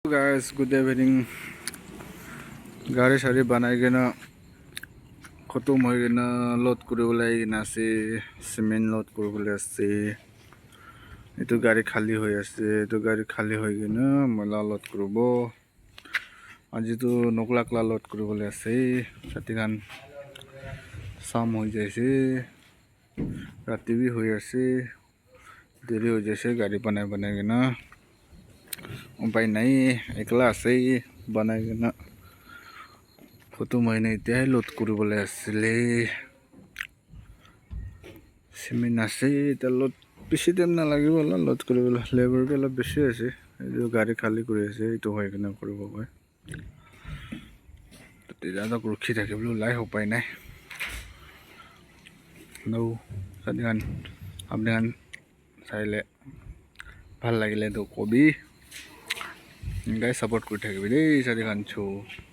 Guys, good evening. গাড়ী চাৰি বনাই কিনে খতম হৈ কিনে লোড কৰিবলৈ কিনে আছে, চিমেণ্ট লোড কৰিবলৈ আছে। এইটো গাড়ী খালী হৈ আছে, এইটো গাড়ী খালী হৈ কিনে ময়লা লোড কৰিব। আজিতো নকলাকলা লোড কৰিবলৈ আছে। ৰাতিখান চাম হৈ যাইছে, ৰাতি বি হৈ আছে, দেৰি হৈ যাইছে গাড়ী বনাই কিনে। উপায় নাই, একলা আছে বনাই কিনে খতম হয় নাই। এতিয়াই লোড কৰিবলৈ আছিলে, চিমেণ্ট আছে। এতিয়া লোড বেছি টাইম নালাগিব অলপ লোড কৰিবলৈ, লেবাৰটো অলপ বেছি আছে। এইটো গাড়ী খালী কৰি আছে, এইটো হৈ কিনে কৰিব কয়। তেতিয়াতো ৰখি থাকিবলৈ ওলাই উপায় নাই। চাৰিখান আপনিখান চাইলে ভাল লাগিলেতো কবি, এনেকৈ ছাপোৰ্ট কৰি থাকিবি দেই চাৰিখান শ্ব'।